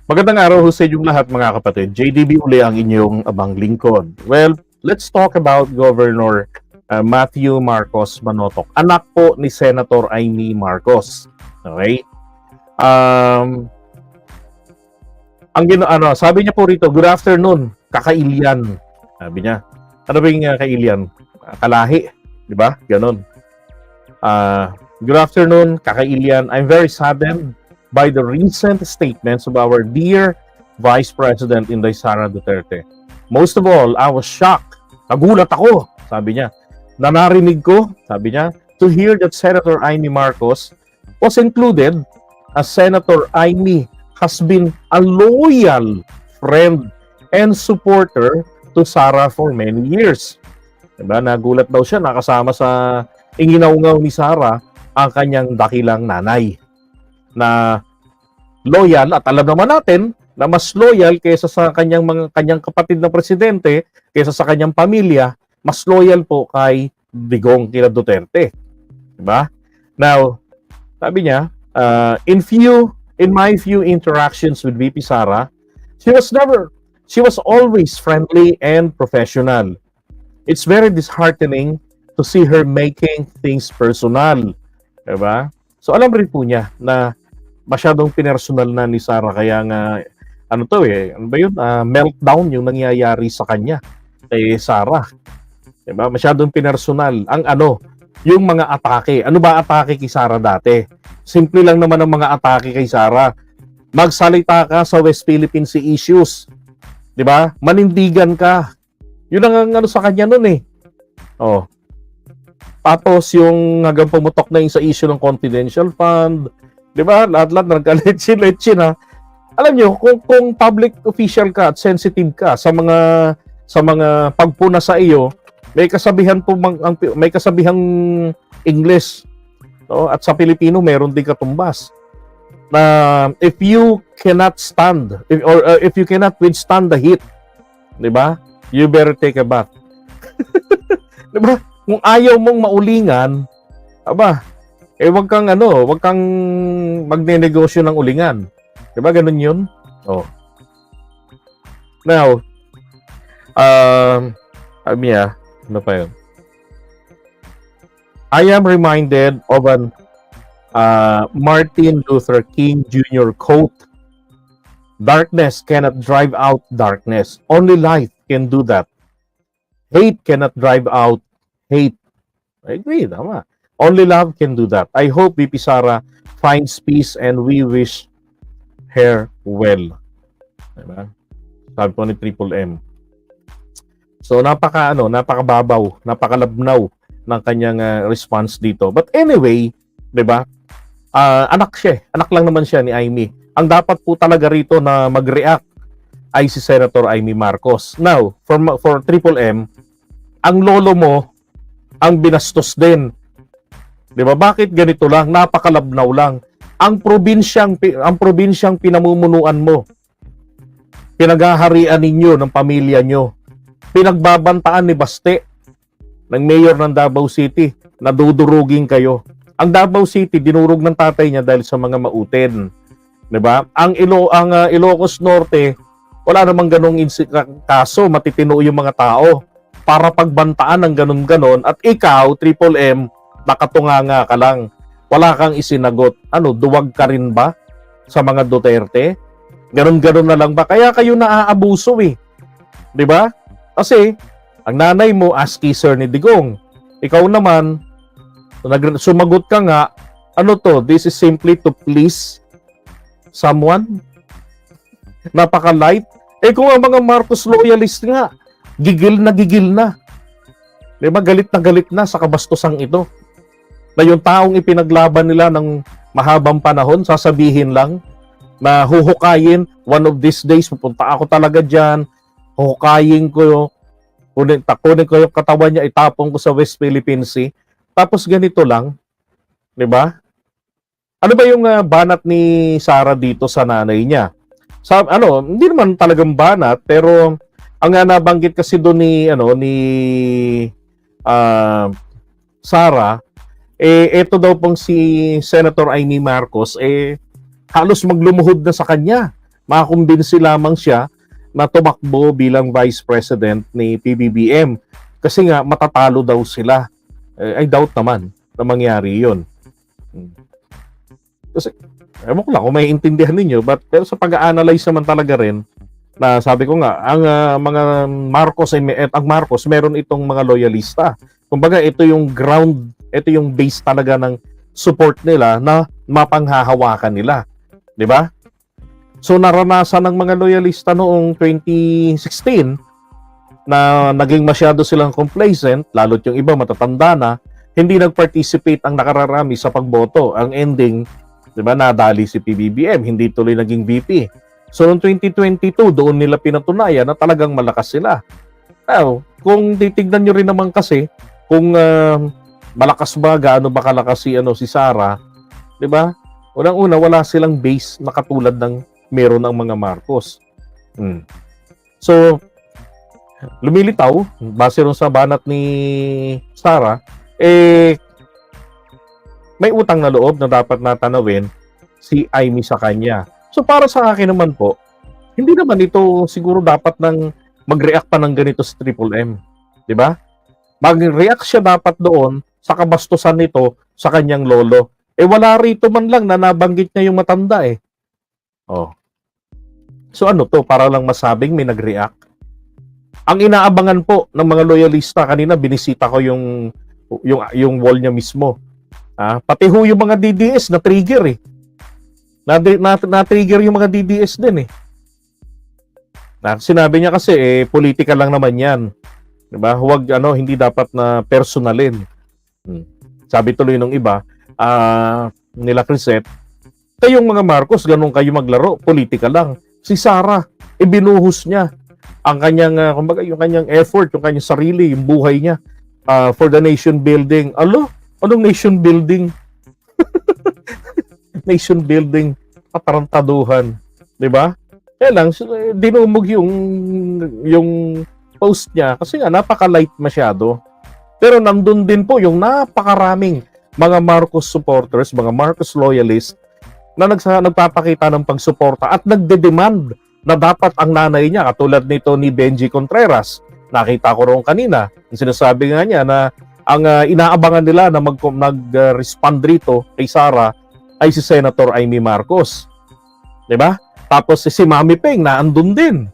Magandang araw ho sa inyong lahat mga kapatid. JDB uli ang inyong abang lingkod. Well, let's talk about Governor Matthew Marcos Manotoc. Anak po ni Senator Amy Marcos. Okay? Sabi niya po rito, good afternoon, kakailian. Sabi niya. Ano ba yung kailian? Kalahi. Di ba? Ganon. Good afternoon, kakailian. I'm very saddened by the recent statements of our dear Vice President Inday Sara Duterte. Most of all, I was shocked. Nagulat ako, sabi niya. Na narinig ko, sabi niya, to hear that Senator Amy Marcos was included, as Senator Amy has been a loyal friend and supporter to Sara for many years. Diba? Nagulat daw siya, nakasama sa inginaw-ngaw ni Sara ang kanyang dakilang nanay na loyal, at alam naman natin na mas loyal kaysa sa kanyang kapatid na presidente, kaysa sa kanyang pamilya, mas loyal po kay Digong kina Duterte. Diba? Now, sabi niya, in my few interactions with VP Sara, she was always friendly and professional. It's very disheartening to see her making things personal. Diba? So alam rin po niya na masyadong pinersonal na ni Sara, kaya nga meltdown yung nangyayari sa kanya kay Sara. Diba? Masyadong pinersonal ang yung mga atake. Ano ba atake kay Sara dati? Simple lang naman ang mga atake kay Sara. Magsalita ka sa West Philippine Sea issues. Diba? Manindigan ka. Yun ang sa kanya nun eh. Oh. Tapos yung hanggang pumutok na yung sa issue ng confidential fund, di ba? Lahat-lahat nagka-letsin ha. Alam nyo, kung public official ka at sensitive ka sa mga pagpuna sa iyo, may kasabihang English, no? At sa Pilipino meron din katumbas. Na if you cannot stand if you cannot withstand the heat, di ba? You better take a bath. Di ba? Kung ayaw mong maulingan, wag kang magnenegosyo ng ulingan. 'Di ba ganun 'yun? Oh. Now, ano pa 'yun? I am reminded of an Martin Luther King Jr. quote. Darkness cannot drive out darkness. Only light can do that. Hate cannot drive out hate. I agree, tama. Only love can do that. I hope VP Sara finds peace and we wish her well. Diba? Sabi po ni Triple M. So napakababaw, napakalabnaw ng kanyang response dito. But anyway, 'di ba? Anak lang naman siya ni Amy. Ang dapat po talaga rito na mag-react ay si Senator Amy Marcos. Now, for Triple M, ang lolo mo ang binastos din. 'Di ba? Bakit ganito lang? Napakalabnaw lang. Ang probinsyang pinamumunuan mo, pinaghaharian ninyo ng pamilya nyo, pinagbabantaan ni Baste, ng mayor ng Davao City, na dudurugin kayo. Ang Davao City dinurog ng tatay niya dahil sa mga mautin. 'Di ba? Ang Ilocos Norte, wala namang ganong kaso, matitino yung mga tao para pagbantaan ng ganon-ganon, at ikaw, Triple M, nakatunganga ka lang. Wala kang isinagot. Duwag ka rin ba sa mga Duterte? Ganon-ganon na lang ba? Kaya kayo naaabuso eh. 'Di ba? Kasi ang nanay mo ass kisser ni Digong. Ikaw naman sumagot ka nga, this is simply to please someone. Napaka-light. Kung ang mga Marcos loyalist nga, gigil na. Di ba? Galit na sa kabastosang ito. Na yung taong ipinaglaban nila ng mahabang panahon, sasabihin lang na huhukayin, one of these days, pupunta ako talaga dyan, huhukayin ko, kunin ko yung katawan niya, itapon ko sa West Philippine Sea. Tapos ganito lang. Di ba? Ano ba yung banat ni Sara dito sa nanay niya? Hindi naman talagang banat, pero ang nabanggit kasi doon ni Sara, ito daw pong si Senator Amy Marcos, halos maglumuhod na sa kanya makakumbinsi lamang siya na tumakbo bilang Vice President ni PBBM. Kasi nga, matatalo daw sila. I doubt naman na mangyari yun. Kasi, ewan ko lang kung may intindihan ninyo, pero sa pag-a-analyze naman talaga rin, na sabi ko nga, ang mga Marcos, ang Marcos, meron itong mga loyalista. Kumbaga, ito yung ground, ito yung base talaga ng support nila na mapanghahawakan nila. Di ba? So, naranasan ng mga loyalista noong 2016 na naging masyado silang complacent, lalo't yung iba matatanda na, hindi nag-participate ang nakararami sa pagboto. Ang ending, di ba, nadali si PBBM, hindi tuloy naging VP. So, noong 2022, doon nila pinatunayan na talagang malakas sila. Now, kung titignan nyo rin naman kasi, kung malakas ba, gaano ba kalakas si Sara, di ba? Unang-una, wala silang base na katulad ng meron ng mga Marcos. So, lumilitaw, base rin sa banat ni Sara, may utang na loob na dapat natanawin si Amy sa kanya. So, para sa akin naman po, hindi naman ito siguro dapat nang mag-react pa ng ganito sa Triple M. Di ba? Mag-react siya dapat doon sa kabastusan nito sa kanyang lolo. Wala rito man lang na nabanggit niya yung matanda Oh. So ano to? Para lang masabing may nag-react. Ang inaabangan po ng mga loyalista, kanina binisita ko yung wall niya mismo. Pati ho yung mga DDS na trigger na-trigger yung mga DDS din Sinabi niya kasi political lang naman 'yan. 'Di ba? Huwag hindi dapat na personalin. Sabi tuloy nung iba, nila Crisette, kayong mga Marcos, ganun kayo maglaro, politika lang. Si Sara, binuhos niya ang kanyang, kumbaga, yung kanyang effort, yung kanyang sarili, yung buhay niya for the nation building. Anong nation building? Nation building, patarantaduhan. Di ba? Kaya lang, dinumog yung post niya kasi nga napaka-light masyado. Pero nandun din po yung napakaraming mga Marcos supporters, mga Marcos loyalists na nagpapakita ng pagsuporta at nagde-demand na dapat ang nanay niya, katulad nito ni Benji Contreras. Nakita ko roon kanina, sinasabi nga niya na ang inaabangan nila na mag-respond rito kay Sara ay si Senator Amy Marcos. 'Di ba? Tapos si Mami Peng na andun din.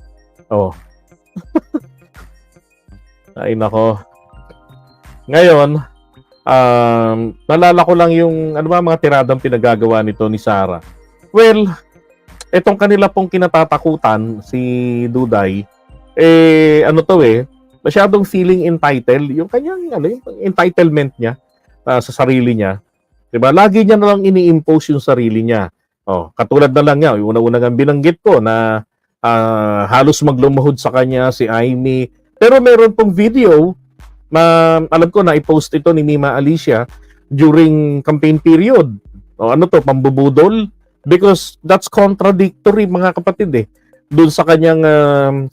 Ay nako. Ngayon, nalala ko lang yung mga tiradang pinagagawa nito ni Sara. Well, etong kanila pong kinatatakutan si Duday, masyadong feeling entitled, yung kanyang yung entitlement niya sa sarili niya. 'Di ba? Lagi niya na lang ini-impose yung sarili niya. Katulad na lang niya, yung una-una ng binanggit ko na halos maglumuhod sa kanya si Amy. Pero meron pong video na alam ko na i-post ito ni Mima Alicia during campaign period. Pambubudol? Because that's contradictory, mga kapatid doon sa kanyang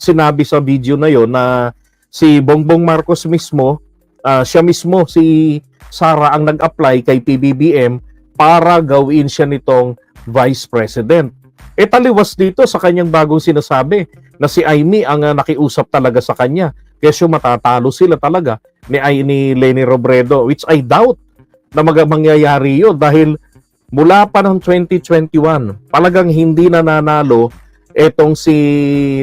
sinabi sa video na yon na si Bongbong Marcos mismo, siya mismo, si Sara ang nag-apply kay PBBM para gawin siya nitong Vice President. Taliwas dito sa kanyang bagong sinasabi na si Amy ang nakiusap talaga sa kanya. Kasi matatalo sila talaga ni Leni Robredo, which I doubt na mangyayari yun dahil mula pa ng 2021, talagang hindi nananalo etong si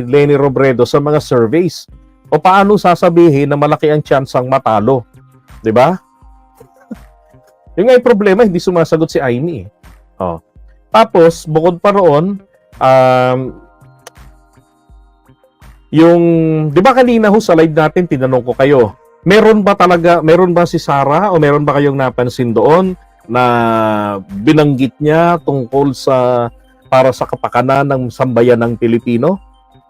Leni Robredo sa mga surveys. O paano sasabihin na malaki ang tsansang matalo? 'Di ba? Yung nga yung problema, hindi sumasagot si Amy. Tapos, bukod pa roon, yung, di ba kanina sa live natin, tinanong ko kayo, meron ba si Sara o meron ba kayong napansin doon na binanggit niya tungkol para sa kapakanan ng sambayan ng Pilipino?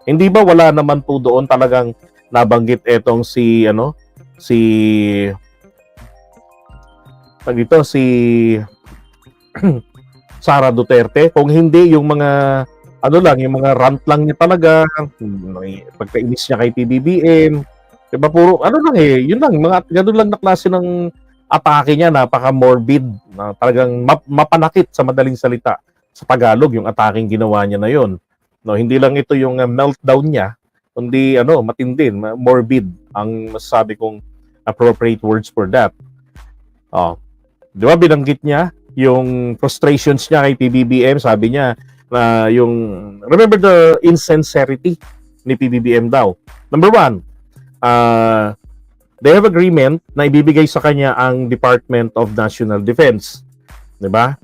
Hindi ba wala naman po doon talagang nabanggit etong si Sara Duterte? Kung hindi, yung mga yung mga rant lang niya talaga, pagkainis niya kay PBBM, diba, puro, yun lang, mga ganun lang na klase ng atake niya, napaka-morbid, na talagang mapanakit sa madaling salita sa Tagalog, yung ataking ginawa niya na yun. No, hindi lang ito yung meltdown niya, kundi matindi, morbid ang masasabi kong appropriate words for that. Oh, 'di ba binanggit niya yung frustrations niya kay PBBM, sabi niya na yung remember the insincerity ni PBBM daw. Number one, they have agreement na ibibigay sa kanya ang Department of National Defense. 'Di ba?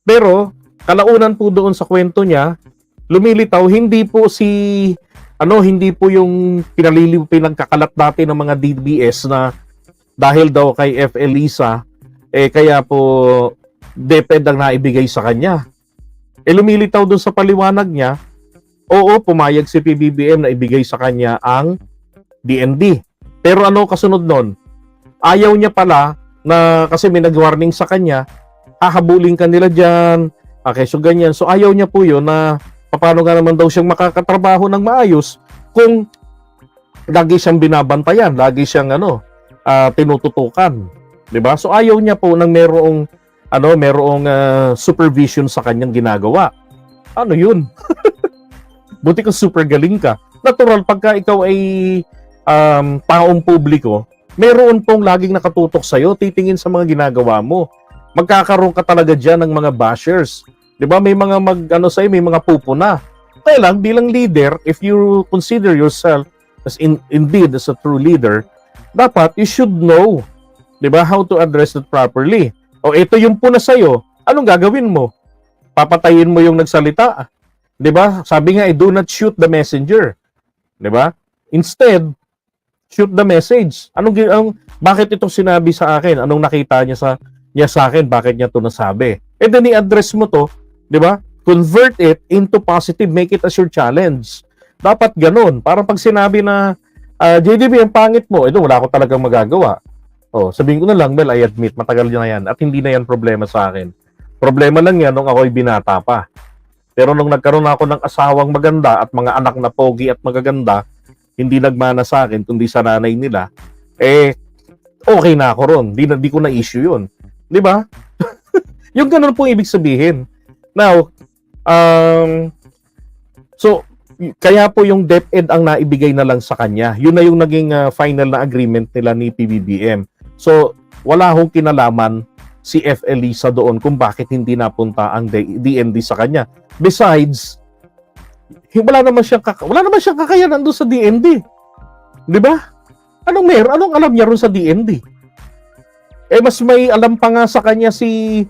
Pero kalaunan po doon sa kwento niya, lumilitaw hindi po yung pinagkakalat natin ng mga DBS na dahil daw kay F. Elisa kaya po DepEd ang naibigay sa kanya. Lumilitaw doon sa paliwanag niya, oo, pumayag si PBBM na ibigay sa kanya ang DND. Pero ano kasunod nun? Ayaw niya pala na kasi may nag-warning sa kanya, hahabulin ka nila dyan, okay, so ganyan. So ayaw niya po yun na paano nga naman daw siyang makakatrabaho ng maayos kung lagi siyang binabantayan, lagi siyang tinututukan. 'Di ba? So ayaw niya po nang merong supervision sa kanyang ginagawa. Ano 'yun? Buti kung super galing ka. Natural pagka ikaw ay taong publiko, meron pong laging nakatutok sa iyo, titingin sa mga ginagawa mo. Magkakaroon ka talaga diyan ng mga bashers. 'Di ba? May mga may mga pupuna. Kaya lang bilang leader, if you consider yourself as indeed as a true leader, dapat you should know, 'di ba, how to address it properly. O ito yung puna sa iyo, anong gagawin mo? Papatayin mo yung nagsalita, 'di ba? Sabi nga, do not shoot the messenger, 'di ba? Instead, shoot the message. Bakit ito sinabi sa akin? Anong nakita niya sa akin? Bakit niya 'to nasabi? Then i-address mo 'to, 'di ba? Convert it into positive, make it as your challenge. Dapat ganun. Parang pag sinabi na JDB, ang pangit mo, wala ako talagang magagawa. Sabihin ko na lang, well, I admit, matagal na yan at hindi na yan problema sa akin. Problema lang yan nung ako'y binata pa. Pero nung nagkaroon ako ng asawang maganda at mga anak na pogi at magaganda, hindi nagmana sa akin, kundi sa nanay nila, okay na ako ron. Di ko na issue yun. Di ba? Yung ganun po ibig sabihin. Now, so, kaya po yung DepEd ang naibigay na lang sa kanya. Yun na yung naging final na agreement nila ni PBBM. So, wala hong kinalaman si F. Elisa doon kung bakit hindi napunta ang DND sa kanya. Besides, wala naman siyang kakayanan doon sa DND. 'Di ba? Anong alam niya ron sa DND? Mas may alam pa nga sa kanya si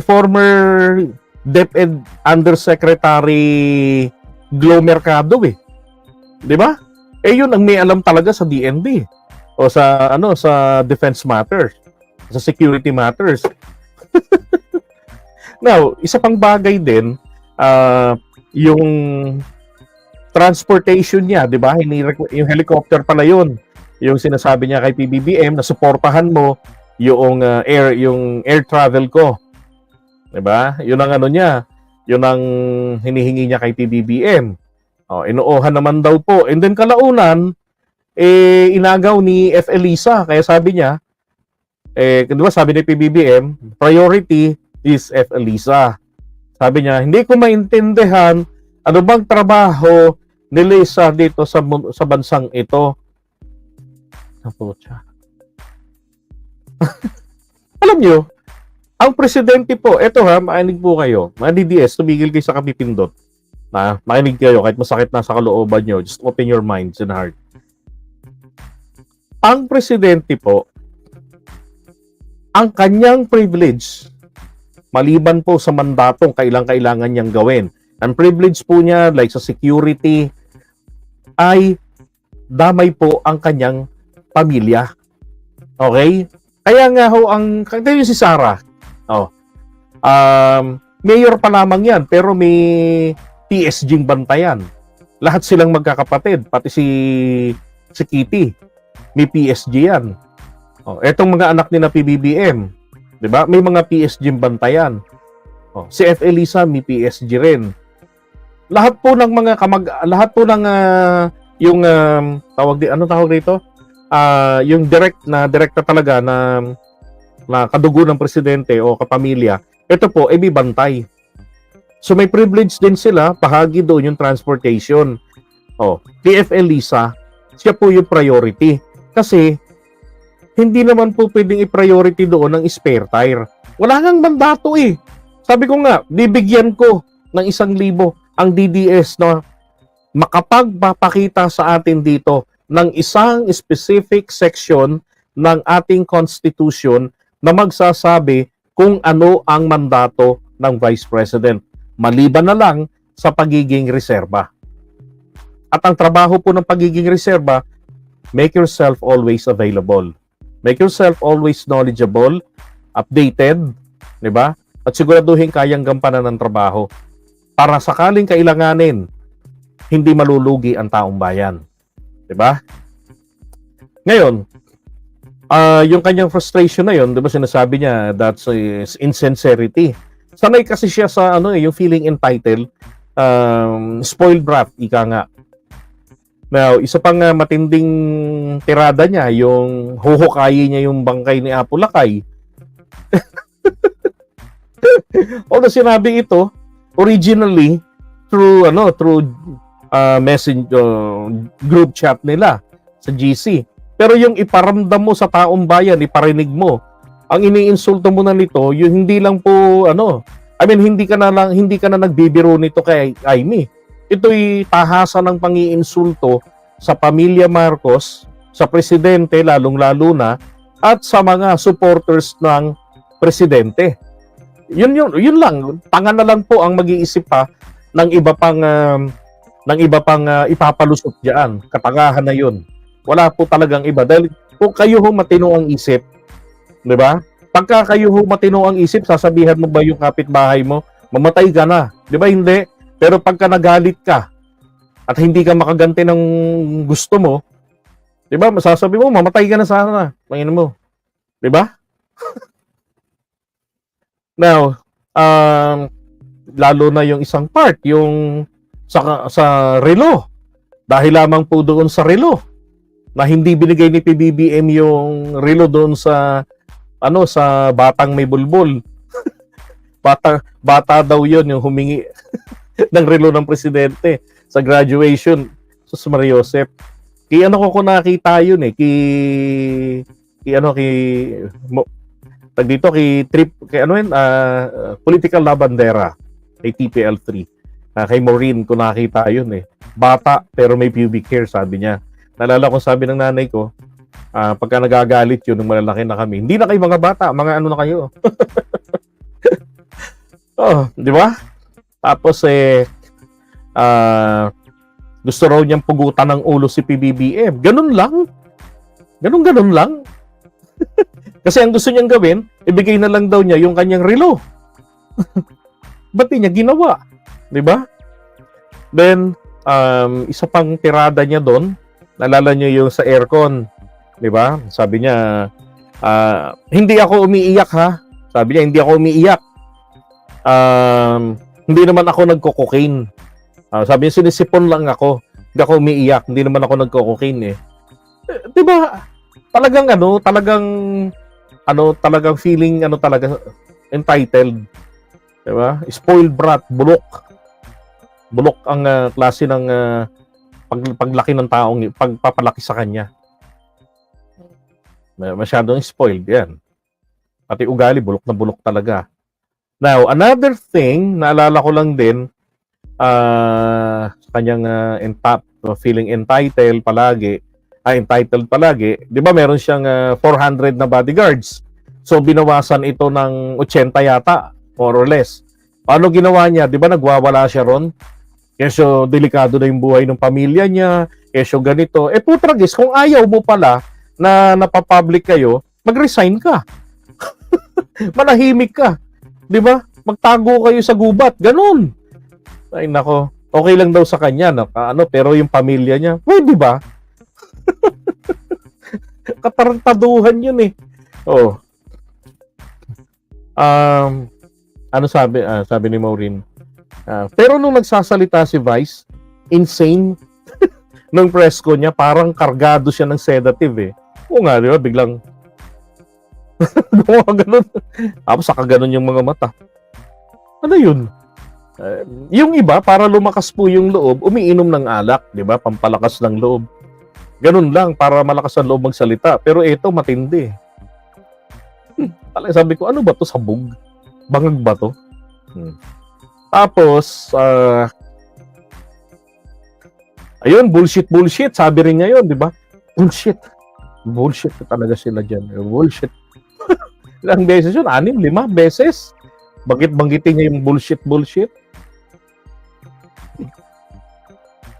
former DepEd Undersecretary Glo Mercado 'di ba? Yun ang may alam talaga sa DND o sa defense matters, sa security matters. Now, isa pang bagay din yung transportation niya, 'di ba? Yung helicopter pala yun. Yung sinasabi niya kay PBBM na suportahan mo yung air travel ko. 'Di ba? Yun ang niya. Yun ang hinihingi niya kay PBBM. Inuohan naman daw po. And then kalaunan, inagaw ni F. Elisa. Kaya sabi niya, di ba sabi ni PBBM, priority is F. Elisa. Sabi niya, hindi ko maintindihan ano bang trabaho ni Lisa dito sa bansang ito. Alam niyo, ang presidente po, eto makinig po kayo, mga DDS, tumigil kayo sa kapipindot. Makinig kayo, kahit masakit na sa kalooban nyo, just open your minds and heart. Ang presidente po, ang kanyang privilege, maliban po sa mandatong kailangan niyang gawin, ang privilege po niya, like sa security, ay damay po ang kanyang pamilya. Okay? Kaya nga ito yung si Sarah. Mayor pa lamang yan, pero may PSG bantayan. Lahat silang magkakapatid, pati si Kitty, may PSG yan. Etong mga anak ni na PBBM, 'di ba? May mga PSG bantayan. Si F. Elisa may PSG rin. Lahat po ng mga yung tawag dito? Yung direkta talaga na kadugo ng presidente o kapamilya, ito po ay may bantay. So may privilege din sila, bahagi doon yung transportation. TFL Lisa, siya po yung priority. Kasi hindi naman po pwedeng i-priority doon ng spare tire. Wala ngang mandato eh. Sabi ko nga, bibigyan ko ng 1,000 ang DDS na makapagpapakita sa atin dito ng isang specific section ng ating Constitution na magsasabi kung ano ang mandato ng Vice President. Maliban na lang sa pagiging reserba. At ang trabaho po ng pagiging reserba, make yourself always available. Make yourself always knowledgeable, updated, di ba? At siguraduhin kayang gampanan ng trabaho para sakaling kailanganin, hindi malulugi ang taong bayan. Di ba? Ngayon, yung kanyang frustration na yun, di ba sinasabi niya, that's insincerity. Sanay kasi siya sa yung feeling entitled, spoiled brat, ika nga. Now, isa pang matinding tirada niya, yung huhukayin niya yung bangkay ni Apo Lakay. Although sinabi ito, originally, through group chat nila sa GC. Pero yung iparamdam mo sa taong bayan, iparinig mo, ang iniinsulto mo na nito, yung hindi lang po, hindi ka na nagbibiro nito kay Amy. Ito'y tahasan ng pangiinsulto sa pamilya Marcos, sa presidente lalong-lalo na, at sa mga supporters ng presidente. Yun lang. Tanga na lang po ang mag-iisip pa ng iba pang ipapalusot diyan. Katangahan na yun. Wala po talagang iba. Dahil kung kayo ho matino ang isip, di ba? Pagka kayo ho matino ang isip, sasabihan mo ba yung kapitbahay mo, mamatay ka na. Di ba? Hindi. Pero pagka nagalit ka at hindi ka makaganti ng gusto mo, 'di ba? Masasabi mo, mamatay ka na sana. Panginoon mo. 'Di ba? Now, lalo na yung isang part, yung sa relo. Dahil lamang po doon sa relo na hindi binigay ni PBBM yung relo doon sa sa batang may bulbul. Bata daw 'yon yung humingi ng relo ng presidente sa graduation. Sus Maria Josep. Ko nakita yun eh. Political Labandera kay TPL3. Kay Maureen ko nakita yun eh. Bata pero may pubic hair, sabi niya. Naalala ko sabi ng nanay ko, pagka nagagalit yun, nung malalaki na kami, hindi na kayo mga bata, mga na kayo. Di ba? Tapos gusto raw niyang pugutan ng ulo si PBBM. Ganun lang. Ganun lang. Kasi ang gusto niyang gawin, ibigay na lang daw niya yung kanyang relo. Ba't niya ginawa? Di ba? Then, isa pang tirada niya doon, naalala niyo yung sa aircon. Di ba? Sabi niya, hindi ako umiiyak ha. Sabi niya, hindi ako umiiyak. Hindi naman ako nagko-cocaine. Sabi niya, sinisipon lang ako. Hindi ako umiiyak. Hindi naman ako nagko-cocaine eh. Diba? Talagang feeling, entitled. Diba? Spoiled brat, bulok. Bulok ang klase ng paglaki ng taong, pagpapalaki sa kanya. Masyadong spoiled yan. Pati ugali, bulok na bulok talaga. Now, another thing, naalala ko lang din, sa kanyang feeling entitled palagi, di ba meron siyang 400 na bodyguards. So, binawasan ito ng 80 yata, more or less. Paano ginawa niya? Di ba nagwawala siya ron? Kesyo, delikado na yung buhay ng pamilya niya. Kesyo, ganito. Putragis, kung ayaw mo pala na napapublic kayo, mag-resign ka. Manahimik ka. Di ba? Magtago kayo sa gubat. Ganun. Ay nako, okay lang daw sa kanya, pero yung pamilya niya, pwede ba? Katarantaduhan yun eh. Sabi ni Maureen, pero nung nagsasalita si Vice, insane. Nung press ko niya, parang kargado siya ng sedative eh. Oo nga, di ba? Biglang ganun. Tapos saka ganun yung mga mata. Ano yun? Yung iba, para lumakas po yung loob, umiinom ng alak, di ba? Pampalakas ng loob. Ganun lang, para malakas ang loob magsalita. Pero ito, matindi. Sabi ko, ano ba to? Sabog? Bangag ba to? Tapos, ayun, bullshit. Sabi rin ngayon, di ba? Bullshit talaga sila dyan. Bullshit. Ilang beses yun? 6, 5 beses? Banggitin niya yung bullshit.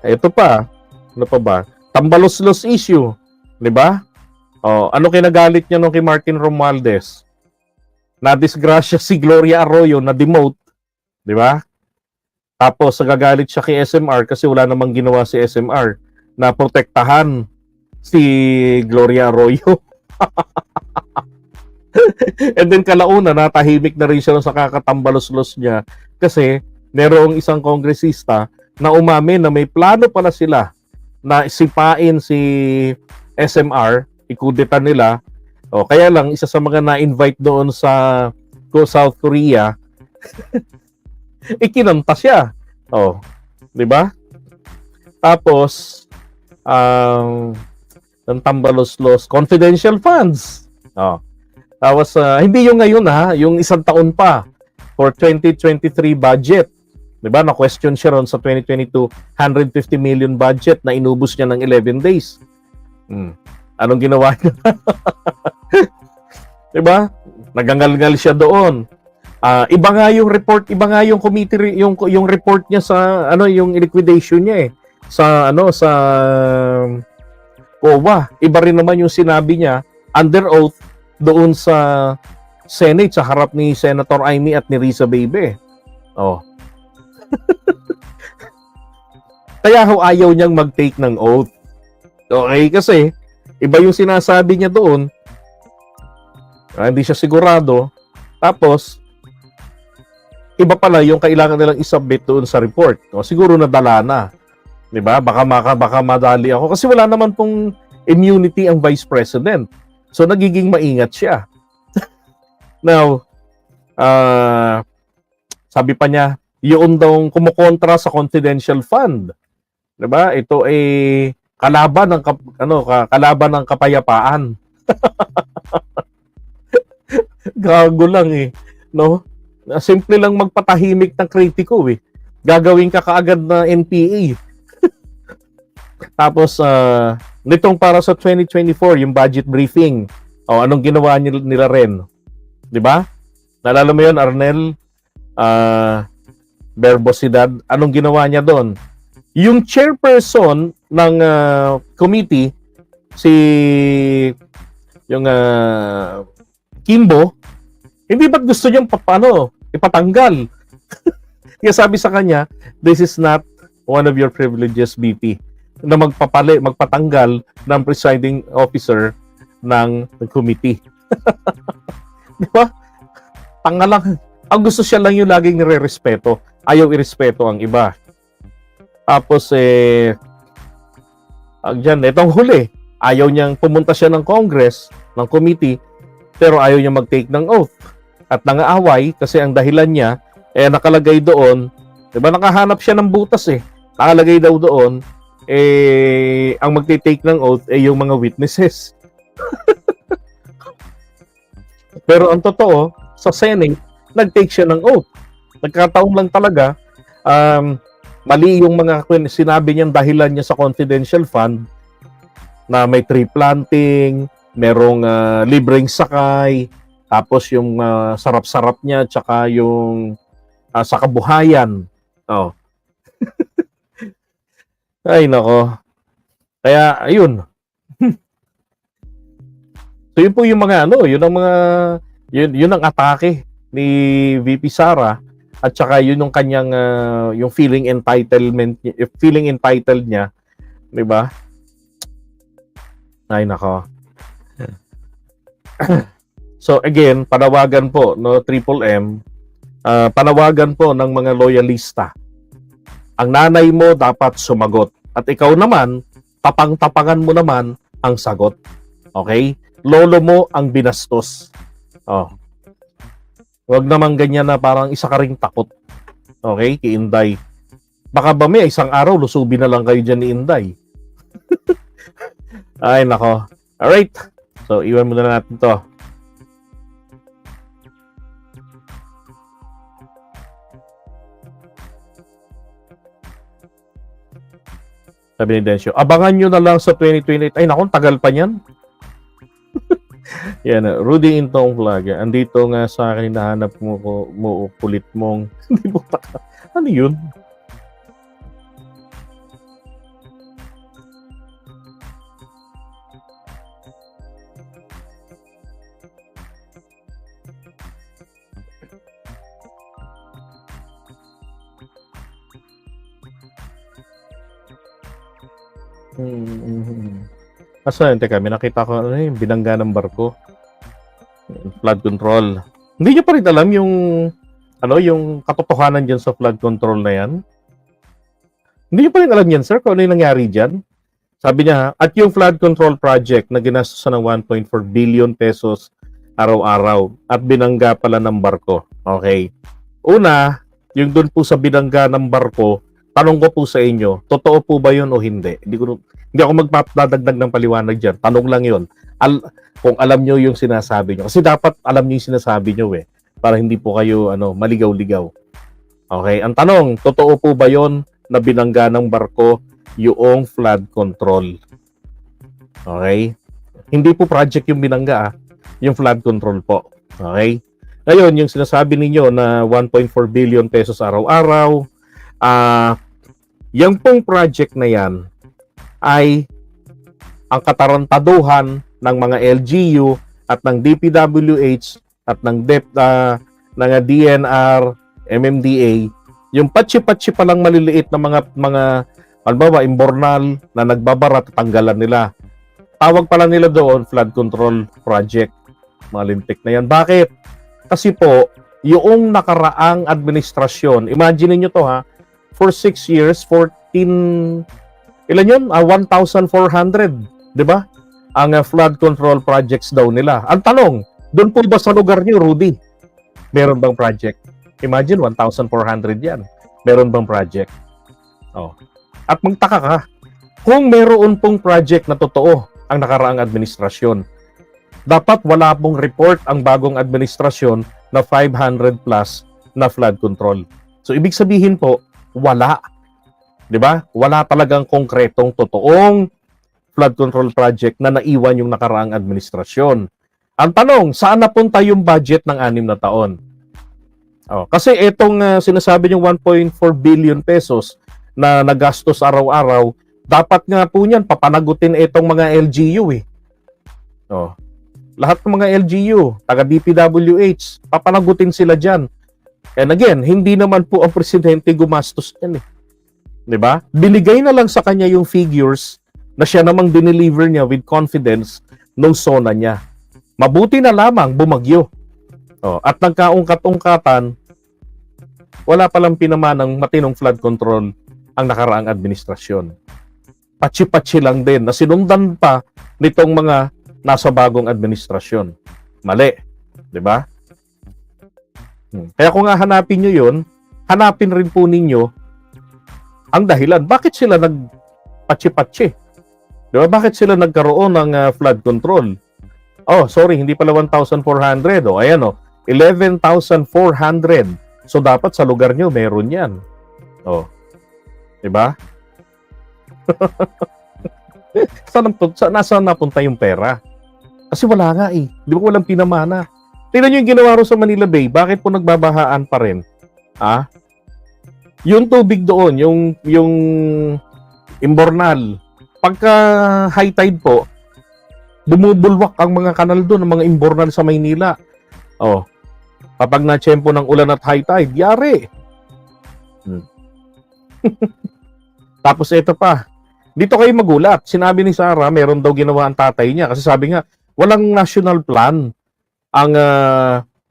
Ito pa. Ano pa ba? Tambalos-los issue. Di ba? Ano kinagalit niya nung kay Martin Romualdez? Na-disgrasya si Gloria Arroyo na demote. Di ba? Tapos, nagagalit siya kay SMR kasi wala namang ginawa si SMR na protektahan si Gloria Arroyo. And then kalauna, natahimik na rin siya sa kakatambalos-los niya kasi merong isang kongresista na umamin na may plano pala sila na sipain si SMR, ikudeta nila. Kaya lang, isa sa mga na-invite doon sa South Korea, ikinanta siya. Di ba? Tapos, ng tambalos-los, confidential funds. Tapos, hindi yung ngayon yung isang taon pa for 2023 budget. Diba? Na-question siya ron sa 2022, 150 million budget na inubos niya ng 11 days. Anong ginawa niya? Diba? Nagangalgal siya doon. Iba nga yung report, iba nga yung committee, yung report niya sa, yung liquidation niya sa COA. Iba rin naman yung sinabi niya under oath doon sa Senate sa harap ni Senator Amy at ni Risa Bebe. Kaya ayaw niyang mag-take ng oath. Okay, kasi iba yung sinasabi niya doon. Hindi siya sigurado. Tapos iba pala yung kailangan nilang isubmit doon sa report. Siguro nadala na. 'Di ba? Baka madali ako kasi wala naman pong immunity ang Vice President. So, nagiging maingat siya. Now, sabi pa niya, yun daw kumukontra sa confidential fund. Diba? Ito ay kalaban ng kapayapaan. Gago lang no? Simple lang magpatahimik ng kritiko Gagawin ka kaagad na NPA. Tapos, nitong para sa 2024, yung budget briefing, anong ginawa nila rin? Di ba? Naalala mo yun, Arnel? Verbosidad, anong ginawa niya doon? Yung chairperson ng committee, yung Kimbo, hindi ba't gusto niyang ipatanggal? Kaya sabi sa kanya, this is not one of your privileges, BP, na magpatanggal ng presiding officer ng committee. Di ba? Tanga lang. Ang gusto siya lang yung laging nire-respeto. Ayaw irespeto ang iba. Tapos, itong huli, ayaw niyang pumunta siya ng Congress, ng committee, pero ayaw niya mag-take ng oath. At nangaaway kasi ang dahilan niya, nakalagay doon, di ba nakahanap siya ng butas nakalagay daw doon, ang magte-take ng oath yung mga witnesses. Pero ang totoo, sa Senate, nag-take siya ng oath. Nagkataon lang talaga, mali yung mga sinabi niyang dahilan niya sa confidential fund na may tree planting, merong libreng sakay, tapos yung sarap-sarap niya, tsaka yung sa kabuhayan. Ay, nako. Kaya, ayun. So, yun po yung mga, yun ang mga, yun ang atake ni VP Sara at saka yun yung kanyang, yung feeling entitled niya. Di ba? Ay, nako. So, again, panawagan po, Triple M, panawagan po ng mga loyalista. Ang nanay mo dapat sumagot. At ikaw naman, tapang-tapangan mo naman ang sagot. Okay? Lolo mo ang binastos. Huwag naman ganyan na parang isa ka ring takot. Okay, kay Inday. Baka ba may isang araw lusubin na lang kayo dyan ni Inday. Ay, nako. Alright. So, iwan muna natin to. Sabi ni Dencio, abangan nyo na lang sa 2028. Ay, naku, tagal pa niyan. Yan, Rudy Intong Vlog. Andito nga sa akin, nahanap mo kulit mong, hindi mo ano yun? Asan? Teka, may nakita ko ano yung binangga ng barko. Flood control. Hindi nyo pa rin alam yung yung katotohanan dyan sa flood control na yan? Hindi nyo pa rin alam yan, sir, kung ano yung nangyari dyan? Sabi niya, at yung flood control project na ginastosan ng 1.4 billion pesos araw-araw at binangga pala ng barko. Okay. Una, yung doon po sa binangga ng barko, tanong ko po sa inyo, totoo po ba yun o hindi? Hindi ako magpapadagdag ng paliwanag dyan. Tanong lang yun. Kung alam nyo yung sinasabi nyo. Kasi dapat alam nyo yung sinasabi nyo para hindi po kayo maligaw-ligaw. Okay? Ang tanong, totoo po ba yun na binangga ng barko yung flood control? Okay? Hindi po project yung binangga, yung flood control po. Okay? Ngayon, yung sinasabi ninyo na 1.4 billion pesos araw-araw, yung pong project na yan ay ang katarantaduhan ng mga LGU at ng DPWH at ng DNR, MMDA, yung patsi-patsi pa lang maliliit na mga halimbawa, imbornal na nagbabara, tatanggalan nila. Tawag pala nila doon, flood control project. Malintik na yan. Bakit? Kasi po, yung nakaraang administrasyon, imagine niyo to for 6 years, 14, ilan yun? 1,400, di ba? Ang flood control projects daw nila. Ang tanong, doon po ba sa lugar niyo, Rudy? Meron bang project? Imagine, 1,400 yan. Meron bang project? Oh. At magtaka ka, kung meron pong project na totoo ang nakaraang administrasyon, dapat wala pong report ang bagong administrasyon na 500 plus na flood control. So, ibig sabihin po, wala. Di ba? Wala talagang konkretong, totoong flood control project na naiwan yung nakaraang administrasyon. Ang tanong, saan napunta yung budget ng 6 na taon? Kasi itong sinasabi yung 1.4 billion pesos na nagastos araw-araw, dapat nga po niyan papanagutin itong mga LGU lahat ng mga LGU, taga DPWH, papanagutin sila dyan. And again, hindi naman po ang presidente gumastos yan Diba? Binigay na lang sa kanya yung figures na siya namang dineliver niya with confidence nung SONA niya. Mabuti na lamang bumagyo. At nagkaungkat-ungkatan, wala palang pinamanang matinong flood control ang nakaraang administrasyon. Patsi-patsi lang din na sinundan pa nitong mga nasa bagong administrasyon. Mali. Diba? Kaya kung nga hanapin nyo yun, hanapin rin po ninyo ang dahilan. Bakit sila nagpatsi-patsi? Diba? Bakit sila nagkaroon ng flood control? Sorry, hindi pala 1,400. Ayan 11,400. So, dapat sa lugar nyo, meron yan. Diba? Nasaan napunta yung pera? Kasi wala nga Di ba walang pinamana? Tingnan nyo yung ginawa ro sa Manila Bay. Bakit po nagbabahaan pa rin? Yung tubig doon, yung imbornal. Pagka high tide po, bumubulwak ang mga kanal doon, ang mga imbornal sa Maynila. Kapag na-tsempo ng ulan at high tide, yari. Tapos ito pa. Dito kayo magulat. Sinabi ni Sarah, meron daw ginawa ang tatay niya. Kasi sabi nga, walang national plan ang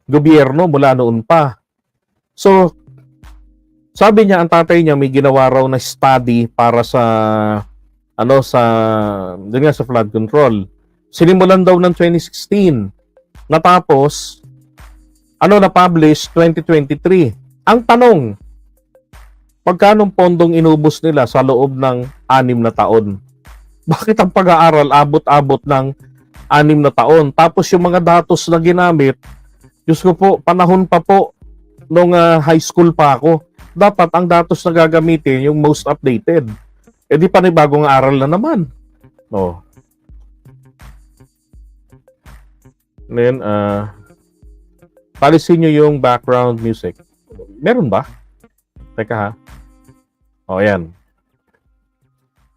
gobyerno mula noon pa. So, sabi niya, ang tatay niya may ginawa raw na study para sa sa flood control. Sinimulan daw ng 2016. Natapos, na-publish 2023. Ang tanong, Pagkanong pondong inubos nila sa loob ng 6 na taon? Bakit ang pag-aaral abot-abot ng 6 na taon? Tapos yung mga datos na ginamit, Diyos ko po, panahon pa po nung high school pa ako. Dapat ang datos na gagamitin yung most updated. E di panibagong aral na naman. No. Then, palisin nyo yung background music. Meron ba? Teka ha. O, yan.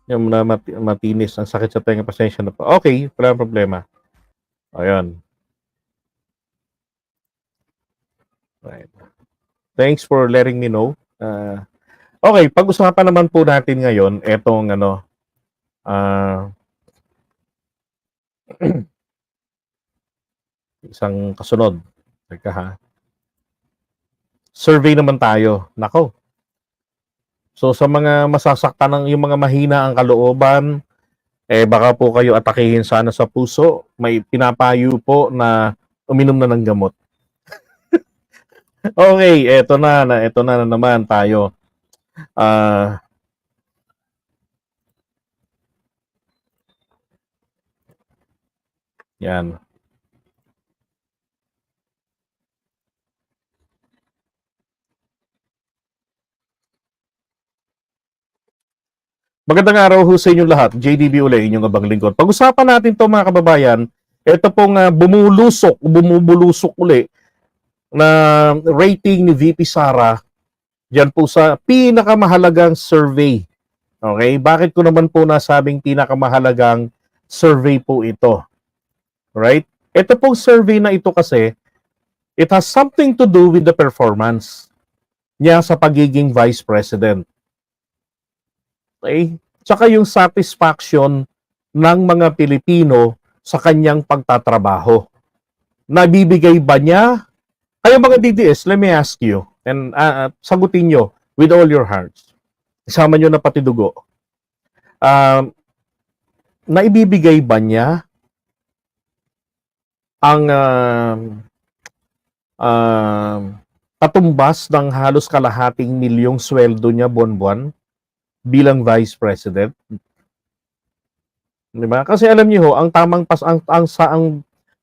Yung na matinis. Ang sakit sa tenga. Pasensya na po. Okay, wala problema. O, yan. Right. Thanks for letting me know. Okay, pag-usapan naman po natin ngayon etong isang kasunod. Teka ha. Survey naman tayo. Nako. So sa mga masasaktan ng yung mga mahina ang kalooban, baka po kayo atakihin sana sa puso. May pinapayo po na uminom na ng gamot. Okay, eto na naman tayo. Yan. Magandang araw ho sa inyong lahat. JDB uli, inyong abang lingkod. Pag-usapan natin to mga kababayan, ito pong bumubulusok uli na rating ni VP Sara diyan po sa pinakamahalagang survey. Okay? Bakit ko naman po nasabing pinakamahalagang survey po ito? Right? Ito pong survey na ito kasi, it has something to do with the performance niya sa pagiging Vice President. Okay? Tsaka yung satisfaction ng mga Pilipino sa kanyang pagtatrabaho. Nabibigay ba niya? Kayo mga DDS, let me ask you, and sagutin nyo with all your hearts. Isama nyo na pati dugo. Naibibigay ba niya ang katumbas ng halos kalahating milyong sweldo niya buwan-buwan bilang Vice President? Diba? Kasi alam niyo ho, ang tamang ang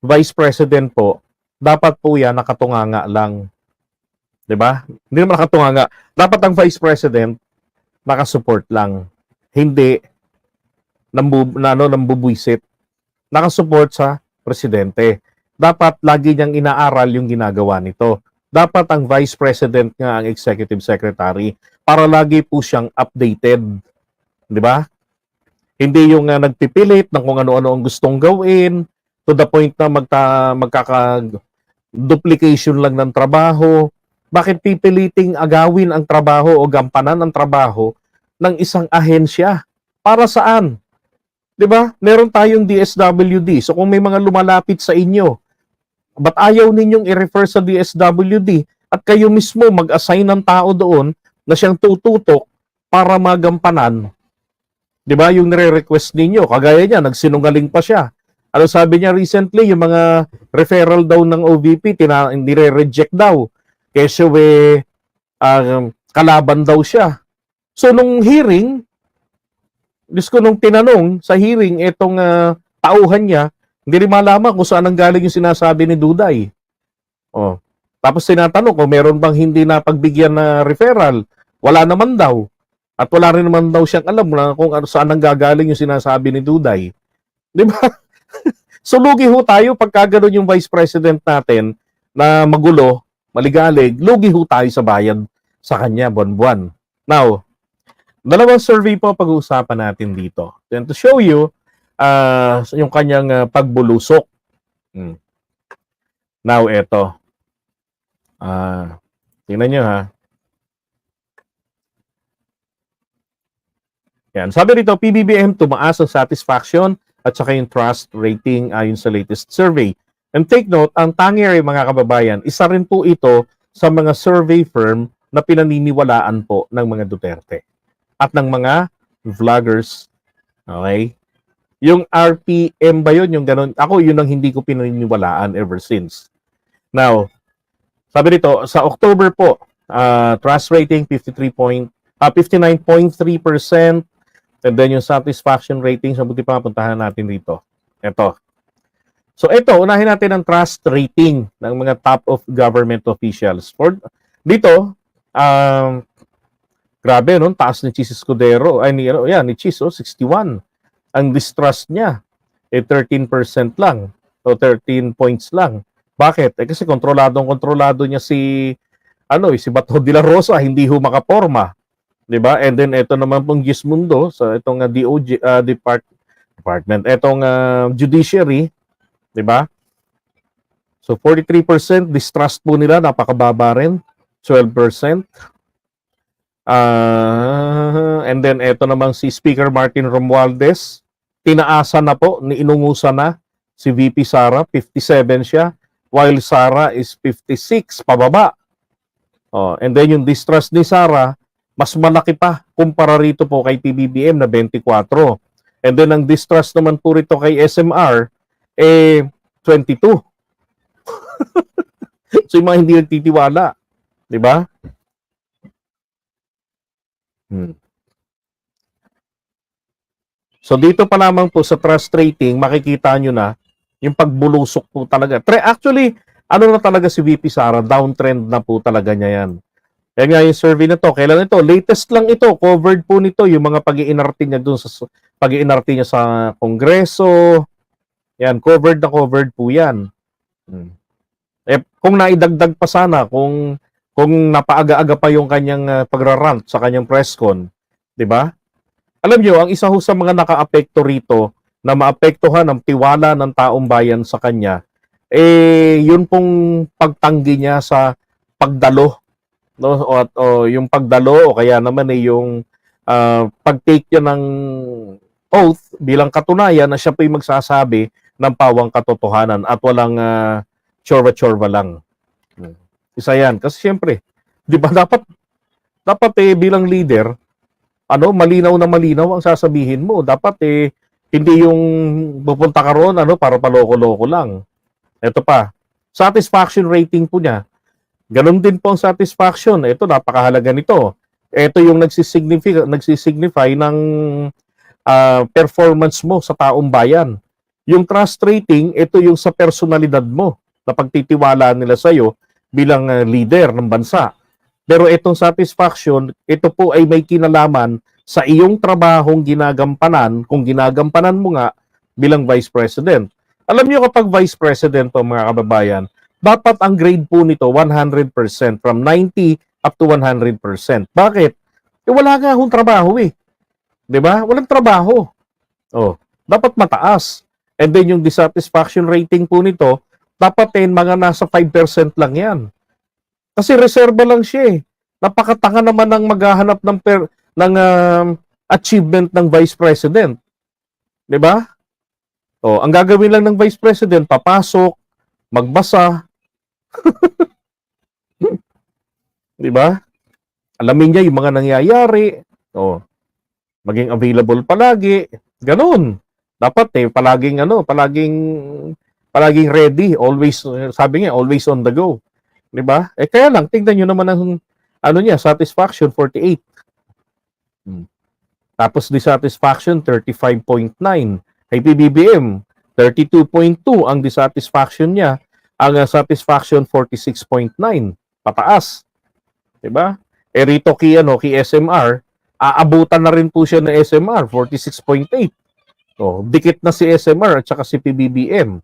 Vice President po, dapat po yan nakatunganga lang. 'Di ba? Hindi naman nakatunganga. Dapat ang Vice President nakasupport lang. Hindi nambubuisit. Nakasupport sa presidente. Dapat lagi niyang inaaral yung ginagawa nito. Dapat ang Vice President nga ang Executive Secretary para lagi po siyang updated. 'Di ba? Hindi yung nagpipilit ng kung ano-ano ang gustong gawin to the point na duplication lang ng trabaho. Bakit pipiliting agawin ang trabaho o gampanan ang trabaho ng isang ahensya? Para saan? 'Di ba? Meron tayong DSWD. So kung may mga lumalapit sa inyo, ba't ayaw ninyong i-refer sa DSWD at kayo mismo mag-assign ng tao doon na siyang tututok para magampanan? 'Di ba? Yung nire-request ninyo, kagaya niya, nagsinungaling pa siya. Ano sabi niya recently, yung mga referral daw ng OVP, nire-reject daw. Kasi kalaban daw siya. So nung hearing, nung tinanong sa hearing itong tauhan niya, hindi rin malaman kung saan ang galing yung sinasabi ni Duday. Oh. Tapos tinatanong kung meron bang hindi napagbigyan na referral. Wala naman daw. At wala rin naman daw siyang alam na kung saan ang gagaling yung sinasabi ni Duday. Di ba? So lugi ho tayo pagka ganun yung Vice President natin na magulo, maligalig, lugi ho tayo sa bayad sa kanya buwan-buwan. Now, dalawang survey po pag-uusapan natin dito. And to show you yung kanyang pagbulusok. Now, eto. Tingnan nyo ha. Yan. Sabi rito, PBBM tumaas ang satisfaction at saka yung trust rating ayon sa latest survey. And take note, ang Tangere mga kababayan, isa rin po ito sa mga survey firm na pinaniniwalaan po ng mga Duterte at ng mga vloggers. Okay? Yung RPM ba yun? Yung ganun? Ako, yun ang hindi ko pinaniniwalaan ever since. Now, sabi rito, sa October po, trust rating 53.9 59.3%. And then yung satisfaction rating, sa buti pa puntahan natin dito. Ito. So ito, unahin natin ang trust rating ng mga top of government officials. For dito, grabe, no? Taas ni Chis Escudero. Ay, ni Chis, 61. Ang distrust niya, 13% lang. O 13 points lang. Bakit? Kasi kontrolado niya si Bato de la Rosa, hindi ho makaporma. 'Di ba? And then ito naman pong Gismundo sa itong DOJ department, itong judiciary, 'di ba? So 43% distrust po nila, napakababa rin. 12%. And then ito naman si Speaker Martin Romualdez, tinaasan na po, inungusan na si VP Sara, 57 siya, while Sara is 56, pababa. And then yung distrust ni Sara, mas malaki pa kumpara rito po kay PBBM na 24. And then ang distrust naman po rito kay SMR, 22. So yung mga hindi nagtitiwala, di ba? So dito pa lamang po sa trust rating, makikita nyo na yung pagbulusok po talaga. Actually, ano na talaga si VP Sara, downtrend na po talaga niya yan. Kaya nga yung survey na to, kailan ito? Latest lang ito, covered po nito yung mga pag-iinarte niya doon sa pag-iinarte niya sa Kongreso. Yan, covered na covered po yan. Kung naidagdag pa sana, kung napaaga-aga pa yung kanyang pagrarant sa kanyang press con, 'di ba? Alam niyo, ang isa ho sa mga nakaapekto rito na maapektuhan ang tiwala ng taong bayan sa kanya, yun pong pagtanggi niya sa pagdalo, no? O yung pagdalo, o kaya naman yung pag-take niya ng oath bilang katunayan na siya po yung magsasabi ng pawang katotohanan at walang chorba-chorba lang. Isa yan. Kasi siyempre, di ba dapat bilang leader, malinaw na malinaw ang sasabihin mo. Dapat hindi yung pupunta ka ron, para paloko-loko lang. Ito pa, satisfaction rating po niya. Ganon din po ang satisfaction. Ito, napakahalaga nito. Ito yung nagsisignify ng performance mo sa taong bayan. Yung trust rating, ito yung sa personalidad mo na pagtitiwala nila sa'yo bilang leader ng bansa. Pero itong satisfaction, ito po ay may kinalaman sa iyong trabahong ginagampanan, kung ginagampanan mo nga bilang Vice President. Alam niyo kapag Vice President po mga kababayan, dapat ang grade po nito 100%, from 90 up to 100%. Bakit? Wala nga akong trabaho eh. 'Di ba? Walang trabaho. Dapat mataas. And then yung dissatisfaction rating po nito, dapat mga nasa 5% lang yan. Kasi reserba lang siya eh. Napakatanga naman ng maghahanap ng achievement ng Vice President. 'Di ba? Ang gagawin lang ng Vice President, papasok, magbasa. 'Di ba? Alamin niya yung mga nangyayari. Maging available palagi. Ganun. Dapat palaging ready, always, sabi niya, always on the go. 'Di ba? Kaya lang tingnan niyo naman ang satisfaction 48. Tapos dissatisfaction 35.9. Kay PBBM 32.2 ang dissatisfaction niya, ang satisfaction 46.9. Pataas. 'Di ba? Rito kay SMR, aabutan na rin po siya ng SMR 46.8. Dikit na si SMR at saka si PBBM.